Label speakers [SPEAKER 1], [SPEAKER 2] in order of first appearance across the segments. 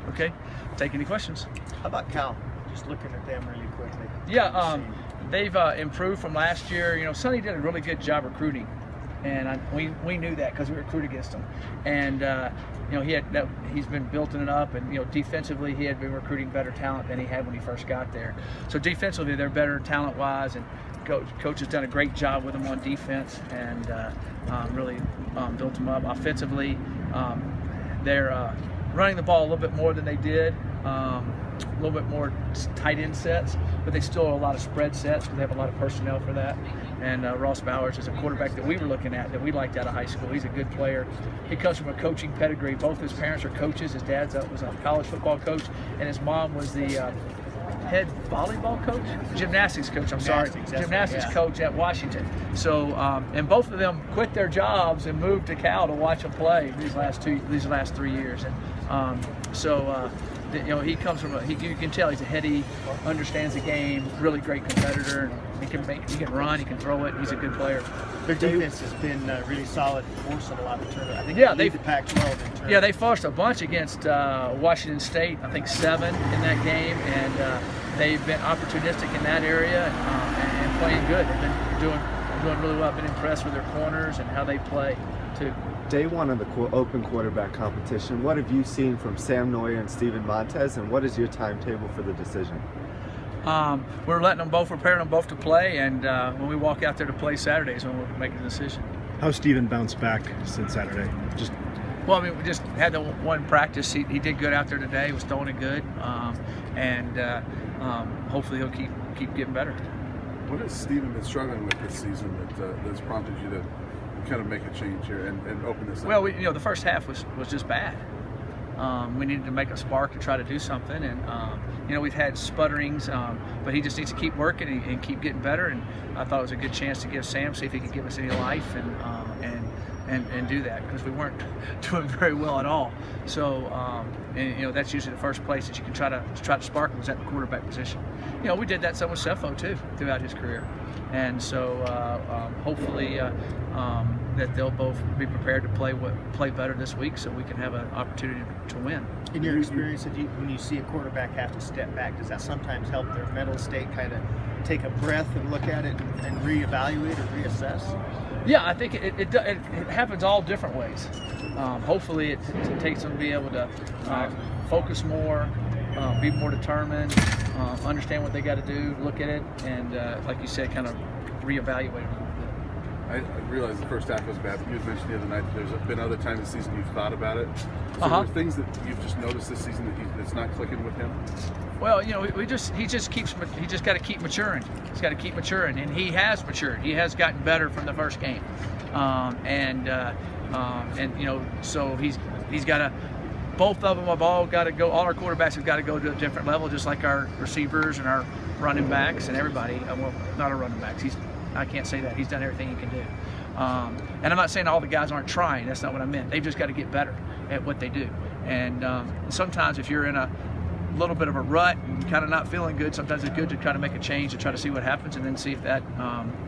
[SPEAKER 1] Okay, take any questions.
[SPEAKER 2] How about Cal? Just looking at them really quickly.
[SPEAKER 1] Yeah, they've improved from last year. You know, Sonny did a really good job recruiting, and we knew that because we recruited against him. And you know, he's been building it up, and you know, defensively he had been recruiting better talent than he had when he first got there. So defensively they're better talent-wise, and coach has done a great job with them on defense, and really built them up. Offensively, they're running the ball a little bit more than they did. A little bit more tight end sets, but they still have a lot of spread sets because they have a lot of personnel for that. And Ross Bowers is a quarterback that we were looking at, that we liked out of high school. He's a good player. He comes from a coaching pedigree. Both his parents are coaches. His dad was a college football coach, and his mom was the head volleyball coach, gymnastics coach. Gymnastics coach at Washington. So, and both of them quit their jobs and moved to Cal to watch him play these last 3 years. And you know, he comes from you can tell he's a heady, understands the game, really great competitor. He can run, he can throw it. He's a good player.
[SPEAKER 2] Their defense has been really solid, forcing a lot of turnovers. I think they lead the Pac-12 in turnovers.
[SPEAKER 1] Yeah, they forced a bunch against Washington State. I think 7 in that game, and they've been opportunistic in that area and playing good. They've been doing really well. I've been impressed with their corners and how they play too.
[SPEAKER 3] Day one of the open quarterback competition, what have you seen from Sam Neuer and Steven Montez, and what is your timetable for the decision?
[SPEAKER 1] We're letting them both, preparing them both to play, and when we walk out there to play Saturday is when we'll make a decision.
[SPEAKER 4] How's Steven bounced back since Saturday?
[SPEAKER 1] Well, I mean, we just had the one practice. He did good out there today. He was throwing it good, and hopefully he'll keep getting better.
[SPEAKER 5] What has Steven been struggling with this season that's prompted you to kind of make a change here and open this up?
[SPEAKER 1] Well, you know, the first half was just bad. We needed to make a spark to try to do something, and you know, we've had sputterings, but he just needs to keep working and keep getting better. And I thought it was a good chance to give Sam, see if he could give us any life and do that, because we weren't doing very well at all. So and you know, that's usually the first place that you can try to spark him, was at the quarterback position. You know, we did that some with Cepho too throughout his career, and so hopefully that they'll both be prepared to play better this week, so we can have an opportunity to win.
[SPEAKER 2] In your experience, when you see a quarterback have to step back, does that sometimes help their mental state kind of take a breath and look at it and reevaluate or reassess?
[SPEAKER 1] Yeah, I think it happens all different ways. Hopefully it takes them to be able to focus more, be more determined, understand what they got to do, look at it, and like you said, kind of reevaluate it.
[SPEAKER 5] I realize the first half was bad. You had mentioned the other night there's been other times this season you've thought about it. So there are things that you've just noticed this season that's not clicking with him?
[SPEAKER 1] Well, you know, he just got to keep maturing. He's got to keep maturing, and he has matured. He has gotten better from the first game, and you know, so he's got to. Both of them have all got to go. All our quarterbacks have got to go to a different level, just like our receivers and our running backs and everybody. Well, not our running backs. I can't say that. He's done everything he can do. And I'm not saying all the guys aren't trying. That's not what I meant. They've just got to get better at what they do. And sometimes if you're in a little bit of a rut and kind of not feeling good, sometimes it's good to try to make a change and try to see what happens, and then see if that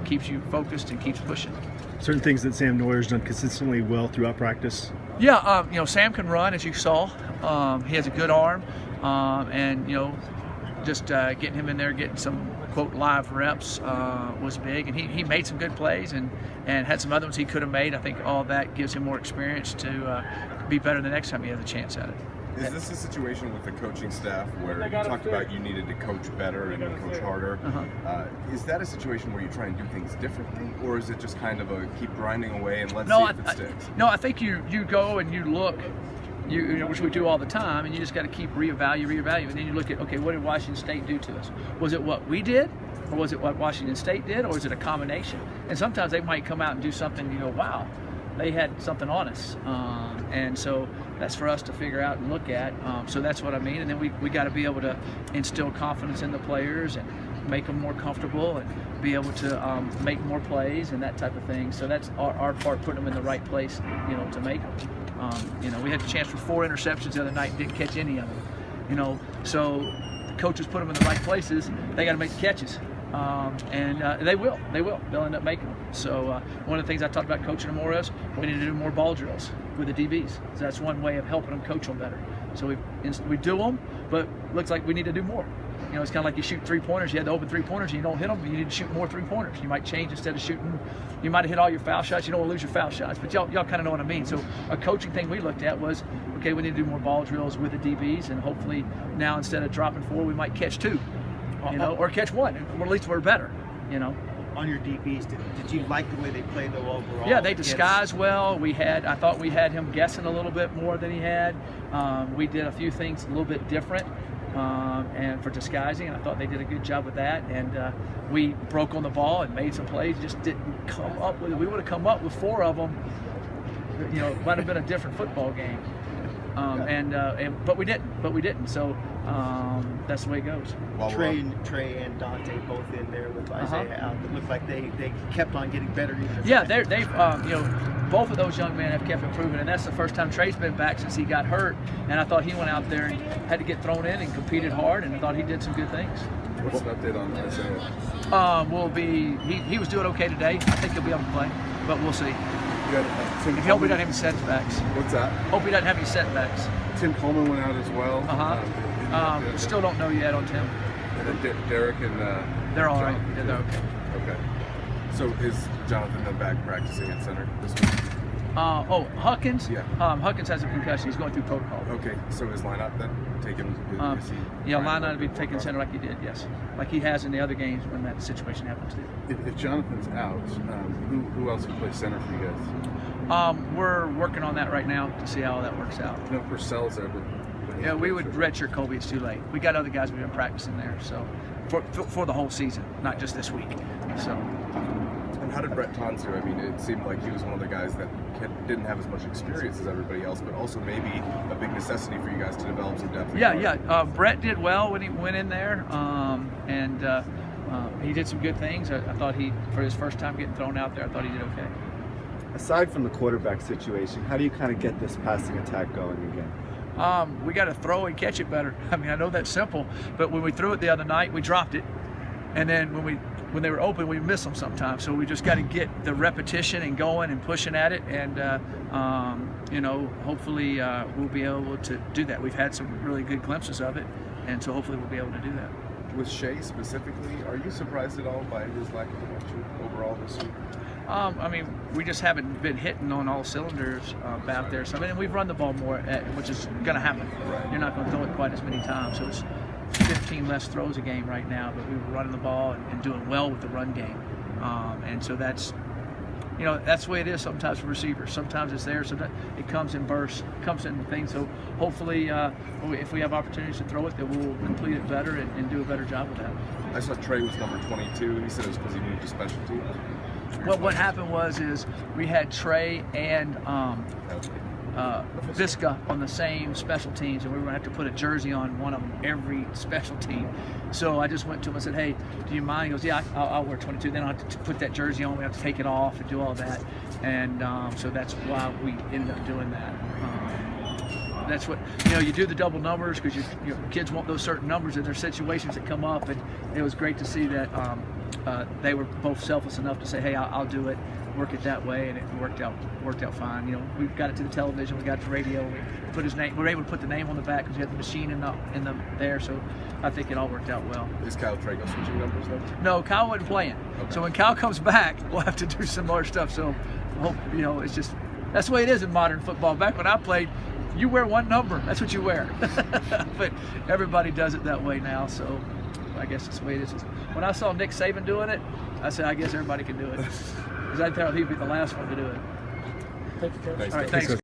[SPEAKER 1] keeps you focused and keeps pushing.
[SPEAKER 4] Certain things that Sam Neuer's done consistently well throughout practice?
[SPEAKER 1] Yeah, you know, Sam can run, as you saw. He has a good arm, and, you know, just getting him in there, getting some, quote, live reps was big, and he made some good plays and had some other ones he could have made. I think all of that gives him more experience to be better the next time he has a chance at it.
[SPEAKER 6] Is this a situation with the coaching staff where you talked about you needed to coach better and coach harder? Is that a situation where you try and do things differently, or is it just kind of a keep grinding away and let's see if it sticks?
[SPEAKER 1] No, I think you go and you look, you know, which we do all the time, and you just got to keep reevaluate, and then you look at, okay, what did Washington State do to us? Was it what we did, or was it what Washington State did, or is it a combination? And sometimes they might come out and do something, you go, wow, they had something on us, and so that's for us to figure out and look at. So that's what I mean. And then we got to be able to instill confidence in the players and make them more comfortable and be able to make more plays and that type of thing. So that's our part, putting them in the right place, you know, to make them. You know, we had the chance for 4 interceptions the other night and didn't catch any of them. You know, so the coaches put them in the right places. They got to make the catches. and they will. They'll end up making them. So one of the things I talked about coaching them more is we need to do more ball drills with the DBs. So that's one way of helping them coach them better. So we do them, but looks like we need to do more. You know, it's kind of like you shoot 3-pointers. You had to open 3-pointers, and you don't hit them. You need to shoot more 3-pointers. You might change instead of shooting. You might have hit all your foul shots. You don't want to lose your foul shots, but y'all kind of know what I mean. So a coaching thing we looked at was, okay, we need to do more ball drills with the DBs, and hopefully now instead of dropping 4, we might catch 2, you know, or catch 1. Or at least we're better, you know.
[SPEAKER 2] On your DBs, did you like the way they played though overall?
[SPEAKER 1] Yeah, they disguised well. I thought we had him guessing a little bit more than he had. We did a few things a little bit different. And for disguising, and I thought they did a good job with that. And we broke on the ball and made some plays. Just didn't come up with it. We would have come up with 4 of them. You know, it might have been a different football game. But we didn't. So that's the way it goes.
[SPEAKER 2] Trey and Dante both in there with Isaiah out. It looked like they kept on getting better.
[SPEAKER 1] Yeah, they've you know, both of those young men have kept improving, and that's the first time Trey's been back since he got hurt. And I thought he went out there and had to get thrown in and competed hard, and I thought he did some good things.
[SPEAKER 5] What's an update on Isaiah?
[SPEAKER 1] He was doing okay today. I think he'll be able to play, but we'll see.
[SPEAKER 5] Tim
[SPEAKER 1] If hope he doesn't have any setbacks.
[SPEAKER 5] What's that?
[SPEAKER 1] Hope he doesn't have any setbacks.
[SPEAKER 5] Tim Coleman went out as well.
[SPEAKER 1] Still don't know yet on Tim.
[SPEAKER 5] And then Derek and
[SPEAKER 1] they're all right.
[SPEAKER 5] Jonathan.
[SPEAKER 1] Yeah, they're okay.
[SPEAKER 6] Okay. So is Jonathan then back practicing at center this week?
[SPEAKER 1] Huckins?
[SPEAKER 6] Yeah.
[SPEAKER 1] Huckins has a concussion. He's going through protocol.
[SPEAKER 6] Okay, so his lineup then?
[SPEAKER 1] Line to be taking center like he did, yes. Like he has in the other games when that situation happens too.
[SPEAKER 5] If Jonathan's out, who else can play center for you guys?
[SPEAKER 1] We're working on that right now to see how that works out.
[SPEAKER 5] No, Purcell's there, but
[SPEAKER 1] yeah, we would redshirt Colby. It's too late. We got other guys we've been practicing there, so for the whole season, not just this week. So.
[SPEAKER 6] And how did Brett Tons do? I mean, it seemed like he was one of the guys that didn't have as much experience as everybody else, but also maybe a big necessity for you guys to develop some depth.
[SPEAKER 1] Yeah. Brett did well when he went in there, and he did some good things. I thought for his first time getting thrown out there, I thought he did okay.
[SPEAKER 3] Aside from the quarterback situation, how do you kind of get this passing attack going again?
[SPEAKER 1] We got to throw and catch it better. I mean, I know that's simple, but when we threw it the other night, we dropped it, and then when they were open, we miss them sometimes. So we just got to get the repetition and going and pushing at it, and you know, hopefully we'll be able to do that. We've had some really good glimpses of it, and so hopefully we'll be able to do that.
[SPEAKER 6] With Shea specifically, are you surprised at all by his lack of production overall this year?
[SPEAKER 1] I mean, we just haven't been hitting on all cylinders out there. So I mean, we've run the ball more, which is going to happen.
[SPEAKER 6] Right.
[SPEAKER 1] You're not going to throw it quite as many times. So it's 15 less throws a game right now, but we were running the ball and doing well with the run game. And so that's, you know, that's the way it is sometimes for receivers. Sometimes it's there, sometimes it comes in bursts, comes in things. So hopefully, if we have opportunities to throw it, then we'll complete it better and do a better job with that.
[SPEAKER 6] I saw Trey was number 22. He said it was because he moved to special teams.
[SPEAKER 1] Well, what happened was we had Trey and Visca on the same special teams, and we were going to have to put a jersey on one of them every special team. So I just went to him and said, hey, do you mind? He goes, yeah, I'll wear 22. Then I'll have to put that jersey on. We have to take it off and do all that. And so that's why we ended up doing that. That's what, you know, you do the double numbers because your kids want those certain numbers in their situations that come up. And it was great to see that they were both selfless enough to say, hey, I'll do it, work it that way, and it worked out fine. You know, we got it to the television, we got it to radio, we put his name, we were able to put the name on the back because we had the machine in the there, so I think it all worked out well.
[SPEAKER 6] Is Kyle Trago switching numbers though?
[SPEAKER 1] No, Kyle wasn't playing. Okay. So when Kyle comes back, we'll have to do some more stuff. So hope, you know, it's just, that's the way it is in modern football. Back when I played, you wear one number, that's what you wear. But everybody does it that way now, so I guess that's the way it is. When I saw Nick Saban doing it, I said, I guess everybody can do it. Because I thought he'd be the last one to do it.
[SPEAKER 6] Thank you, Coach.
[SPEAKER 1] All right, thanks.